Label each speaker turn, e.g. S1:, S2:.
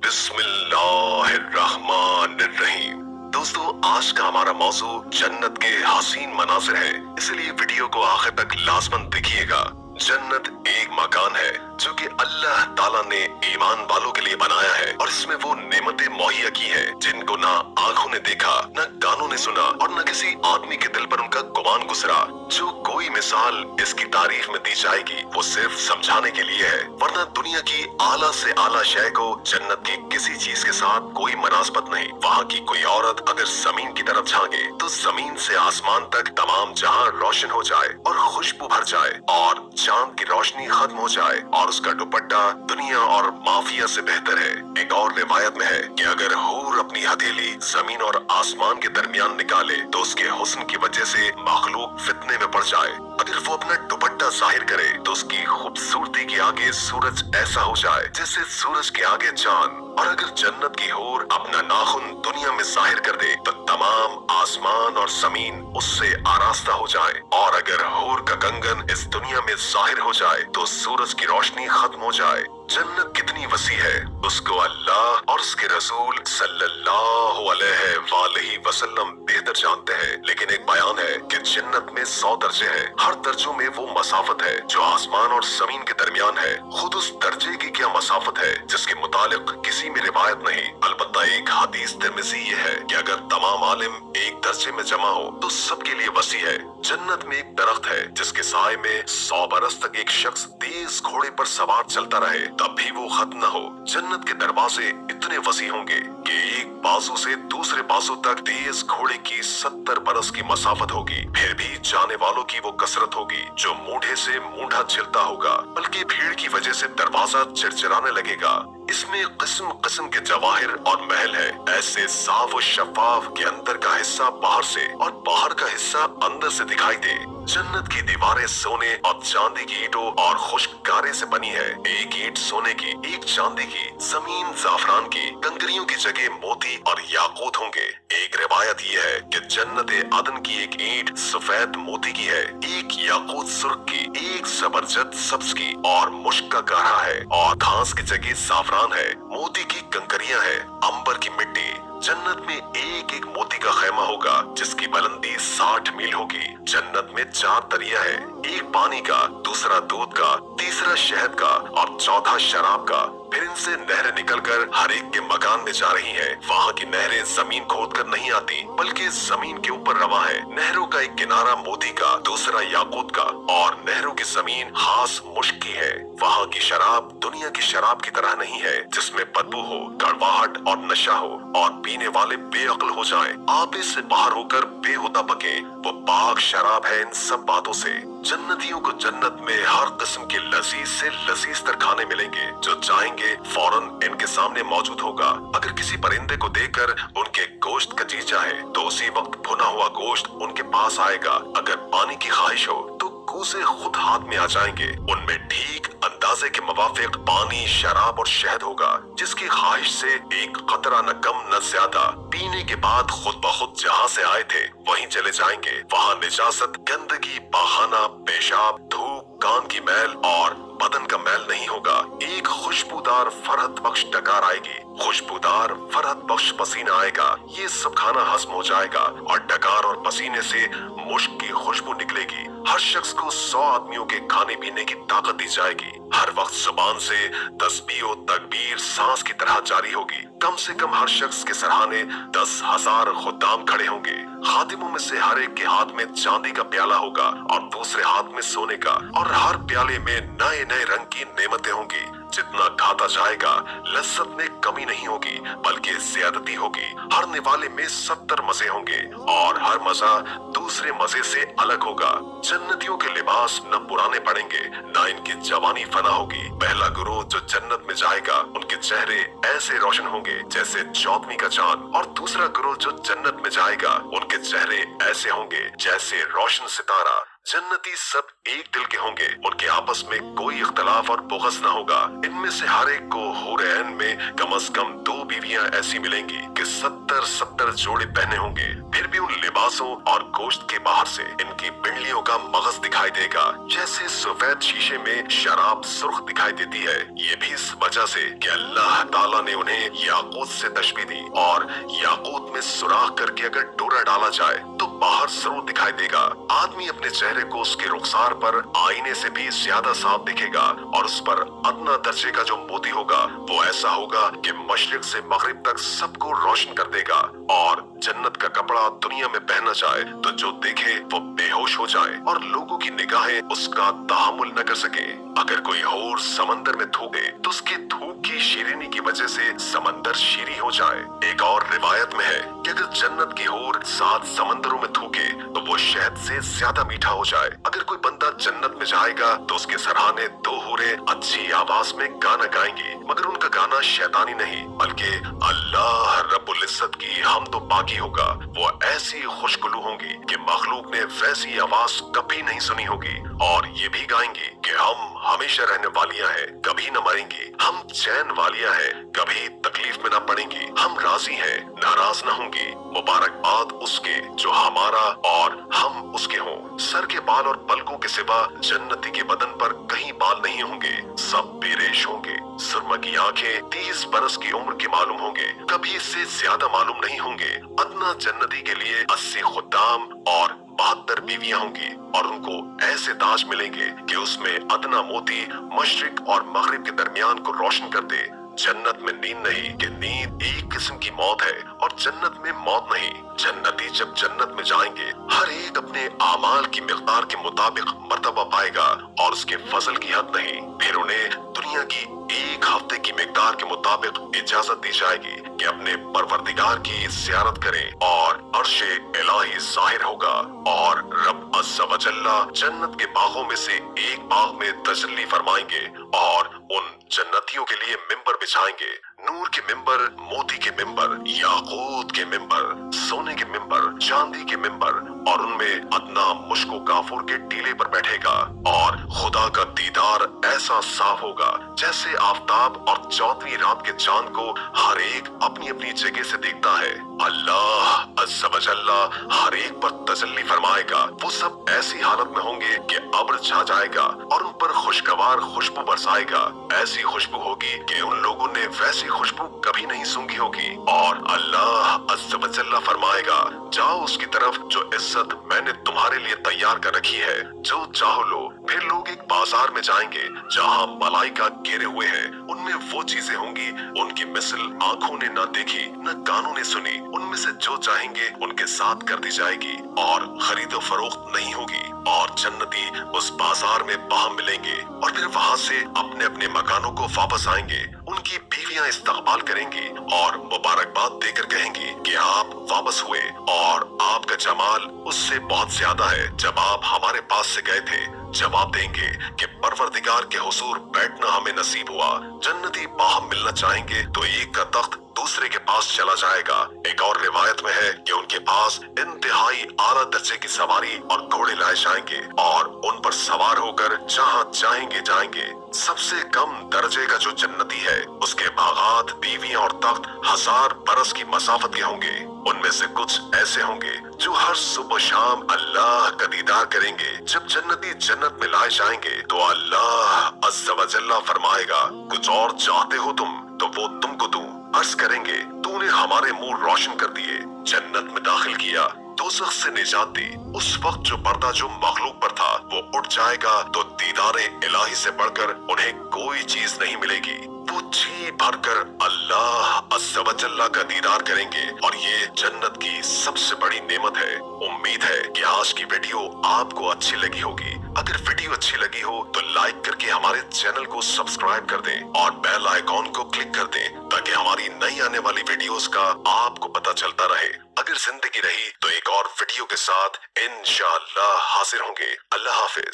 S1: बिस्मिल्लाहिर्रहमानिर्रहीम। दोस्तों, आज का हमारा मौजू जन्नत के हसीन मनाज़िर है, इसलिए वीडियो को आखिर तक लाज़मन देखिएगा। जन्नत एक मकान है जो कि अल्लाह ताला ने ईमान वालों के लिए बनाया है और इसमें वो नेमतें मुहैया की है जिनको ना आंखों ने देखा, न कानों ने सुना और न किसी आदमी के दिल पर उनका गुमान गुजरा। जो कोई मिसाल इसकी तारीफ में दी जाएगी वो सिर्फ समझाने के लिए है, वरना दुनिया की आला से आला शय को जन्नत की किसी चीज के साथ कोई मुनासबत नहीं। वहाँ की कोई औरत अगर जमीन की तरफ झांके तो जमीन से आसमान तक तमाम जहां रोशन हो जाए और खुशबू भर जाए और चांद की रोशनी खत्म हो जाए और उसका दुपट्टा दुनिया और माफिया से बेहतर है। एक और रिवायत में है कि अगर हूर अपनी हथेली जमीन और आसमान के दरमियान निकाले तो उसके हुस्न की वजह से मखलूक फितने में पड़ जाए। अगर वो अपना दुपट्टा जाहिर करे तो उसकी खूबसूरती के आगे सूरज ऐसा हो जाए जैसे सूरज के आगे चांद। और अगर जन्नत की हूर अपना नाखून दुनिया में जाहिर कर दे तो तमाम आसमान और जमीन उससे आरास्ता हो जाए। और अगर हूर का कंगन इस दुनिया में जाहिर हो जाए तो सूरज की रोशनी खत्म हो जाए। जन्नत कितनी वसी है उसको अल्लाह और उसके रसूल सल्लल्लाहु अलैहि वसल्लम बेहतर जानते हैं। लेकिन एक बयान है कि जन्नत में 100 दर्जे हैं। हर दर्जों में वो मसाफत है जो आसमान और जमीन के दरमियान है। खुद उस दर्जे की क्या मसाफत है जिसके मुतालिक किसी में रिवायत नहीं। अलबत्ता एक हदीस तिरमिज़ी ये है कि अगर तमाम आलिम एक दर्जे में जमा हो तो सबके लिए वसी है। जन्नत में एक दरख्त है जिसके साए में 100 बरस तक एक शख्स तेज घोड़े पर सवार चलता रहे तब भी वो खत्म न हो। जन्नत के दरवाजे इतने वसी होंगे कि एक बाजू से दूसरे बाजू तक तेज घोड़े की 70 बरस की मसाफत होगी। फिर भी जाने वालों की वो कसरत होगी जो मूढ़े से मूढ़ा छिलता होगा, बल्कि भीड़ की वजह से दरवाजा चिरचिराने लगेगा। इसमें किस्म किस्म के जवाहिर और महल है, ऐसे साफ और शफाफ के अंदर का हिस्सा बाहर से और बाहर का हिस्सा अंदर से दिखाई दे। जन्नत की दीवारें सोने और चांदी की ईंटों और खुश्क गारे से बनी है। एक ईंट सोने की, एक चांदी की, जमीन जाफरान की, कंकरियों की जगह मोती और याकूत होंगे। एक रिवायत ये है कि जन्नत अदन की एक ईंट सफेद मोती की है, एक याकूत सुर्ख की, एक जबरजद सब्ज की और मुश्क का गाढ़ा है और घास की जगह जाफरान है। मोती की कंकरियां है, अंबर की मिट्टी। जन्नत में एक एक मोती का खेमा होगा जिसकी बुलंदी 60 मील होगी। जन्नत में 4 दरिया है, एक पानी का, दूसरा दूध का, तीसरा शहद का और चौथा शराब का। फिर इनसे नहरें निकलकर हर एक के मकान में जा रही हैं। वहाँ की नहरें जमीन खोदकर नहीं आती बल्कि जमीन के ऊपर रवा है। नहरों का एक किनारा मोती का, दूसरा याकूत का और नहरों की जमीन खास मुश्क की है। वहाँ की शराब दुनिया की शराब की तरह नहीं है जिसमें बदबू हो, कड़वाहट और नशा हो और पीने वाले बेअक्ल हो जाएं, आपे से बाहर होकर बेहुदा बके। वो पाक शराब है इन सब बातों से। जन्नतियों को जन्नत में हर किस्म के लजीज से लजीज तर खाने मिलेंगे। जो चाहेंगे फौरन इनके सामने मौजूद होगा। अगर किसी परिंदे को देखकर उनके गोश्त का जी चाहे तो उसी वक्त भुना हुआ गोश्त उनके पास आएगा। अगर पानी की ख्वाहिश हो तो कूसे खुद हाथ में आ जाएंगे। उनमें ठीक अंदाजे के मुवाफिक पानी, शराब और शहद होगा जिसकी ख्वाहिश से एक कतरा न कम न ज्यादा। पीने के बाद खुद ब खुद जहाँ से आए थे वहीं चले जाएंगे। वहाँ निजासत, गंदगी, बहाना, पेशाब, धूप, कान की मैल और बदन का मैल नहीं होगा। एक खुशबूदार फरहत बख्श डकार आएगी, खुशबूदार फरहत बख्श पसीना आएगा। ये सब खाना हजम हो जाएगा और डकार और पसीने से मुश्क की खुशबू निकलेगी। हर शख्स को 100 आदमियों के खाने पीने की ताकत दी जाएगी। हर वक्त जुबान से तस्बीह और तकबीर सांस की तरह जारी होगी। कम से कम हर शख्स के सराहने 10,000 खुद्दाम खड़े होंगे। खादिमों में से हर एक के हाथ में चांदी का प्याला होगा और दूसरे हाथ में सोने का, और हर प्याले में नए नए रंग की नेमतें होंगी। जितना खाता जाएगा लज्जत में कमी नहीं होगी बल्कि ज्यादती होगी। हर निवाले में 70 मजे होंगे और हर मजा दूसरे मजे से अलग होगा। जन्नतियों के लिबास न पुराने पड़ेंगे न इनकी जवानी फना होगी। पहला गुरूह जो जन्नत में जाएगा उनके चेहरे ऐसे रोशन होंगे जैसे 14वीं का चांद, और दूसरा गुरूह जो जन्नत में जाएगा उनके चेहरे ऐसे होंगे जैसे रोशन सितारा। जन्नती सब एक दिल के होंगे, उनके आपस में कोई इख्तलाफ और बुग़्ज़ न होगा। इनमें से हर एक को हूर ऐन में कम से कम 2 बीवियां ऐसी मिलेंगी कि 70-70 जोड़े पहने होंगे। फिर भी उन लिबासों और गोश्त के बाहर से इनकी पिंडलियों का मगज दिखाई देगा, जैसे सफेद शीशे में शराब सुर्ख दिखाई देती है। ये भी इस वजह से कि अल्लाह ताला ने उन्हें याकूत से तशबीह दी, और याकूत में सुराख करके अगर डोरा डाला जाए तो बाहर जरूर दिखाई देगा। आदमी अपने चेहरे को उसके रुखसार पर आईने से भी ज्यादा साफ दिखेगा, और उस पर अदना दर्जे का जो मोती होगा वो ऐसा होगा कि मशरिक से मगरिब तक सबको रोशन कर देगा। और जन्नत का कपड़ा दुनिया में पहना जाए तो जो देखे वो बेहोश हो जाए और लोगों की निगाहें उसका तहम्मुल न कर सके। अगर कोई हूर समंदर में थूके तो उसके थूक की शीरीनी की वजह से समंदर शीरी हो जाए। एक और रिवायत में है कि अगर जन्नत की हूर 7 समंदरों में थूके तो वो शहद से ज्यादा मीठा हो जाए। अगर कोई बंदा जन्नत में जाएगा तो उसके सराहने 2 हूरें अच्छी आवाज में गाना गाएंगी, मगर उनका गाना शैतानी नहीं बल्कि अल्लाह रब्बुल इज्जत की हमदो पाकी होगा। वो ऐसी खुशगुलू होंगी कि मखलूक ने वैसी आवाज कभी नहीं सुनी होगी, और ये भी गाएंगी कि हम हमेशा रहने वालियां हैं, कभी न मरेंगी। हम चैन वालियां हैं, कभी तकलीफ में न पड़ेंगी। हम राजी हैं, नाराज न होंगी। मुबारकबाद उसके जो हमारा और हम उसके हों। सर के बाल और पलकों के सिवा जन्नती के बदन पर कहीं बाल नहीं होंगे, सब बेरेश होंगे। सुरमा की आंखें 30 बरस की उम्र के मालूम होंगे, कभी इससे ज्यादा मालूम नहीं होंगे। अदना जन्नती के लिए 80 खुद्दाम और 72 बीवियां होंगी, और उनको ऐसे ताज मिलेंगे कि उसमें अदना मोती मशरिक और मगरिब के दरमियान को रोशन कर दे। जन्नत में नींद नहीं कि नींद एक किस्म की मौत है, और जन्नत में मौत नहीं। जन्नती जब जन्नत में जाएंगे हर एक अपने आमाल की मिक़दार के मुताबिक मर्तबा पाएगा, और उसके फजल की हद नहीं। फिर उन्हें दुनिया की 1 हफ्ते की मिक़दार के मुताबिक इजाजत दी जाएगी कि अपने परवरदिगार की ज़ियारत करें, और अर्शे इलाही ज़ाहिर होगा, और रब अज़्ज़ा व जल्ला जन्नत के बागों में से एक बाग में तजल्ली फरमाएंगे, और उन जन्नतियों के लिए मिंबर बिछाएंगे। नूर के मिंबर, मोती के मिंबर, याकूत के मिंबर, सोने के मिंबर, चांदी के मिंबर, और उनमें अदना मुश्को काफूर के टीले पर बैठेगा, और खुदा का दीदार ऐसा साफ होगा जैसे आफताब और 14वीं रात के चांद को हर एक अपनी अपनी जगह से देखता है। अल्लाह अज़्ज़ा व जल्ला हर एक पर तजल्ली फरमाएगा। वो सब ऐसी हालत में होंगे कि अब्र छा जाएगा और उन पर खुशगवार खुशबू बरसाएगा। ऐसी खुशबू होगी कि उन लोगों ने वैसी खुशबू कभी नहीं सूंघी होगी। और अल्लाह अज़्ज़ा व जल्ला फरमाएगा, जाओ उसकी तरफ जो इज्जत मैंने तुम्हारे लिए तैयार कर रखी है, जो चाहो लो। फिर लोग एक बाजार में जाएंगे जहाँ मलाइका घेरे हुए हैं। उनमें वो चीजें होंगी उनकी मिसल आंखों ने न देखी न कानों ने सुनी। उनमें से जो चाहेंगे उनके साथ कर दी जाएगी, और खरीदो फरोख्त नहीं होगी। और जन्नती उस बाजार में बाहम मिलेंगे, और फिर वहाँ से अपने अपने मकानों को वापस आएंगे। उनकी बीवियां इस्तकबाल करेंगी और मुबारकबाद देकर कहेंगी कि आप वापस हुए, और आपका जमाल उससे बहुत ज्यादा है जब आप हमारे पास से गए थे। जवाब देंगे कि परवरदिगार के हुजूर बैठना हमें नसीब हुआ। जन्नती बाहम मिलना चाहेंगे तो एक का तख्त दूसरे के पास चला जाएगा। एक और रिवायत में है कि उनके पास इंतहाई आला दर्जे की सवारी और घोड़े लाए जाएंगे, और उन पर सवार होकर जहाँ चाहेंगे जाएंगे। सबसे कम दर्जे का जो जन्नती है उसके बागात, बीवियां और तख्त 1000 बरस की मसाफत के होंगे। उनमें से कुछ ऐसे होंगे जो हर सुबह शाम अल्लाह का दीदार करेंगे। जब जन्नती जन्नत में लाए जाएंगे तो अल्लाह अज़्ज़ा व जल्ला फरमाएगा, कुछ और चाहते हो तुम तो वो तुमको दूं। अर्ज करेंगे, तूने हमारे मुंह रोशन कर दिए, जन्नत में दाखिल किया, दोज़ख से निजात दी। उस वक्त जो पर्दा जो मखलूक पर था वो उठ जाएगा, तो दीदारे इलाही से बढ़कर उन्हें कोई चीज नहीं मिलेगी। वो जी भरकर अल्लाह अज़्ज़ा व जल्ला का दीदार करेंगे, और ये जन्नत की सबसे बड़ी नेमत है। उम्मीद है कि आज की वीडियो आपको अच्छी लगी होगी। अगर वीडियो अच्छी लगी हो तो लाइक करके हमारे चैनल को सब्सक्राइब कर दें, और बेल आइकॉन को क्लिक कर दें, ताकि हमारी नई आने वाली वीडियोस का आपको पता चलता रहे। अगर जिंदगी रही तो एक और वीडियो के साथ इंशाअल्लाह हाजिर होंगे। अल्लाह हाफिज।